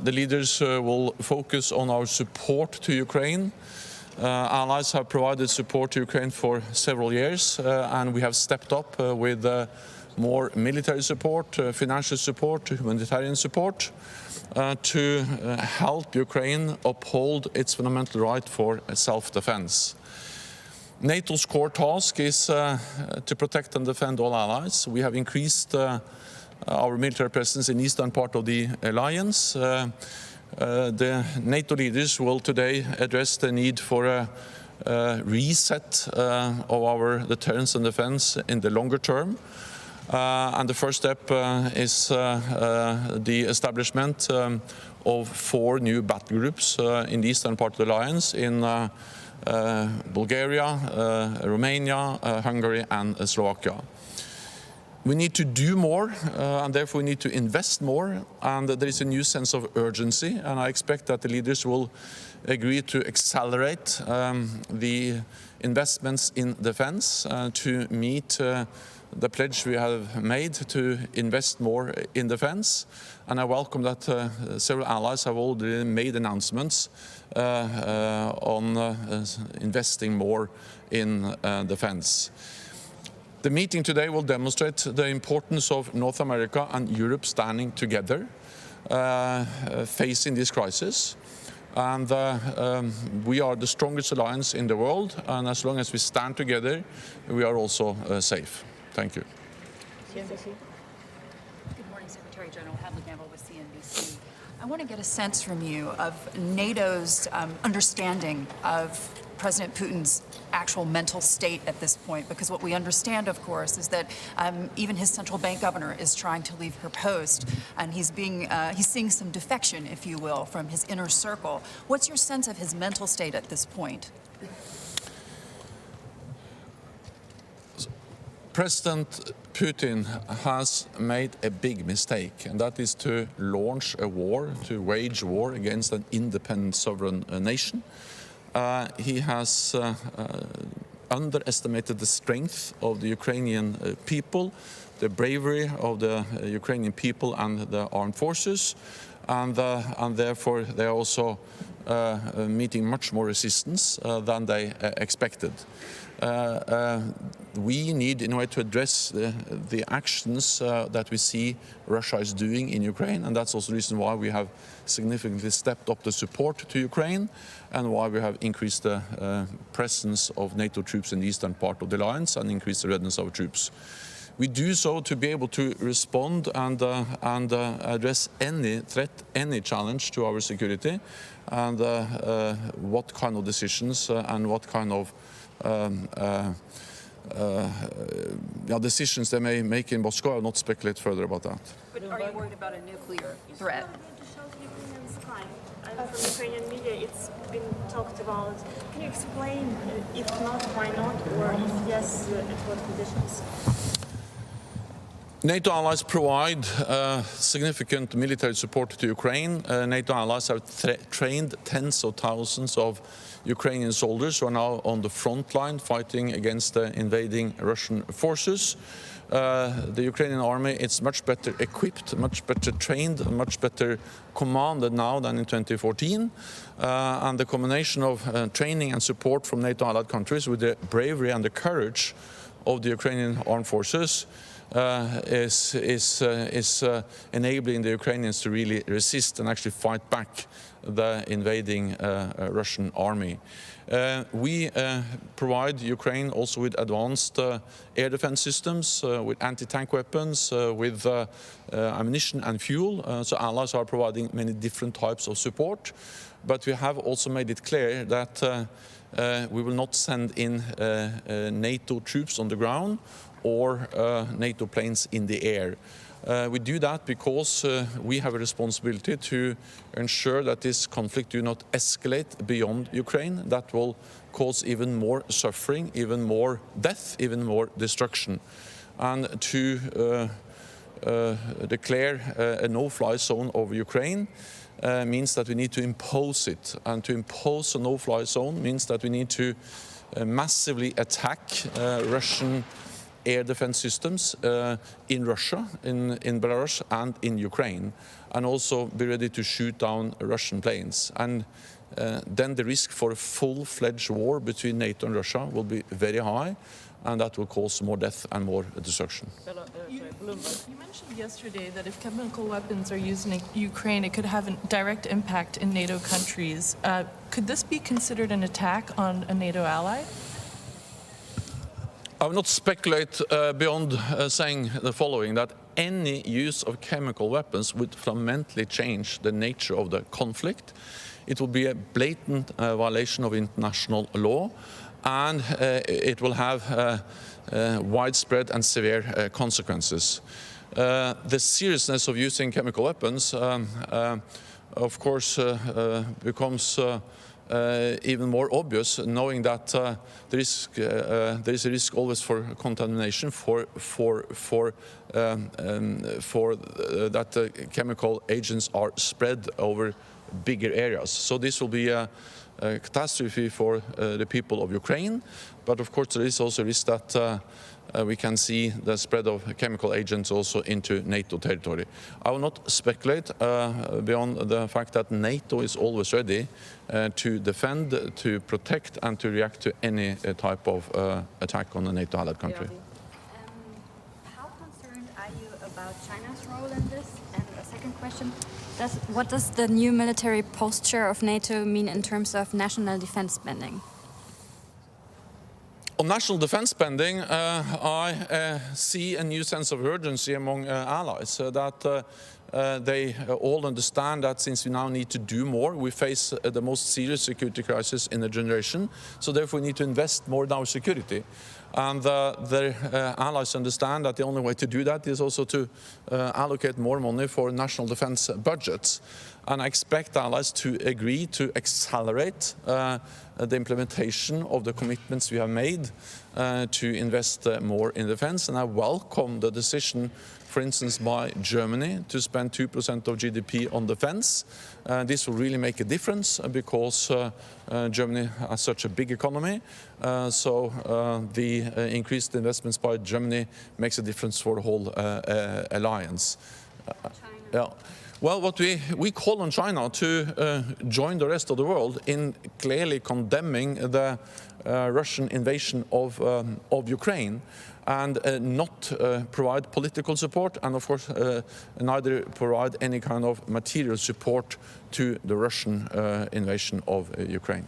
The leaders will focus on our support to Ukraine. Allies have provided support to Ukraine for several years, and we have stepped up with more military support, financial support, humanitarian support to help Ukraine uphold its fundamental right for self-defense. NATO's core task is to protect and defend all allies. We have increased our military presence in the eastern part of the alliance. The NATO leaders will today address the need for a reset of our deterrence and defense in the longer term. And the first step is the establishment of 4 new battle groups in the eastern part of the alliance in Bulgaria, Romania, Hungary and Slovakia. We need to do more, and therefore we need to invest more, and there is a new sense of urgency, and I expect that the leaders will agree to accelerate the investments in defense to meet the pledge we have made to invest more in defense. And I welcome that several allies have already made announcements on investing more in defense. The meeting today will demonstrate the importance of North America and Europe standing together, facing this crisis. And we are the strongest alliance in the world, and as long as we stand together, we are also safe. Thank you. Good morning, Secretary General Vladimir with CNBC. I want to get a sense from you of NATO's understanding of President Putin's actual mental state at this point, because what we understand, of course, is that even his central bank governor is trying to leave her post, and he's seeing some defection, if you will, from his inner circle. What's your sense of his mental state at this point? President Putin has made a big mistake, and that is to launch a war, to wage war against an independent sovereign nation. He has underestimated the strength of the Ukrainian people, the bravery of the Ukrainian people and the armed forces, and therefore they are also meeting much more resistance than they expected. We need, in a way, to address the actions that we see Russia is doing in Ukraine, and that's also the reason why we have significantly stepped up the support to Ukraine and why we have increased the presence of NATO troops in the eastern part of the alliance and increased the readiness of our troops. We do so to be able to respond and address any threat, any challenge to our security, and what kind of decisions and what kind of decisions they may make in Moscow. I will not speculate further about that. But are you worried about a nuclear threat? From Ukrainian media, it's been talked about. Can you explain, if not, why not, or if yes, at what conditions? NATO allies provide significant military support to Ukraine. NATO allies have trained tens of thousands of Ukrainian soldiers who are now on the front line fighting against the invading Russian forces. The Ukrainian army is much better equipped, much better trained, much better commanded now than in 2014. And the combination of training and support from NATO allied countries with the bravery and the courage of the Ukrainian armed forces is enabling the Ukrainians to really resist and actually fight back the invading Russian army. We provide Ukraine also with advanced air defense systems, with anti-tank weapons, with ammunition and fuel. So allies are providing many different types of support. But we have also made it clear that we will not send in NATO troops on the ground or NATO planes in the air. We do that because we have a responsibility to ensure that this conflict do not escalate beyond Ukraine. That will cause even more suffering, even more death, even more destruction. And to declare a no-fly zone over Ukraine means that we need to impose it. And to impose a no-fly zone means that we need to massively attack Russian air defense systems in Russia, in Belarus, and in Ukraine, and also be ready to shoot down Russian planes. And then the risk for a full-fledged war between NATO and Russia will be very high, and that will cause more death and more destruction. You mentioned yesterday that if chemical weapons are used in Ukraine, it could have a direct impact in NATO countries. Could this be considered an attack on a NATO ally? I will not speculate beyond saying the following, that any use of chemical weapons would fundamentally change the nature of the conflict. It will be a blatant violation of international law, and it will have widespread and severe consequences. The seriousness of using chemical weapons, of course, becomes even more obvious, knowing that there is a risk always for contamination, that chemical agents are spread over bigger areas. So this will be a catastrophe for the people of Ukraine, but of course there is also a risk that we can see the spread of chemical agents also into NATO territory. I will not speculate beyond the fact that NATO is always ready to defend, to protect, and to react to any type of attack on a NATO-allied country. How concerned are you about China's role in this? And a second question, what does the new military posture of NATO mean in terms of national defense spending? On national defense spending, I see a new sense of urgency among allies, that they all understand that since we now need to do more, we face the most serious security crisis in a generation, so therefore we need to invest more in our security. And their allies understand that the only way to do that is also to allocate more money for national defense budgets. And I expect allies to agree to accelerate the implementation of the commitments we have made to invest more in defense. And I welcome the decision, for instance, by Germany to spend 2% of GDP on defense. This will really make a difference because Germany has such a big economy. So the increased investments by Germany makes a difference for the whole alliance. Yeah. Well, what we call on China to join the rest of the world in clearly condemning the Russian invasion of Ukraine, and not provide political support, and of course neither provide any kind of material support to the Russian invasion of Ukraine.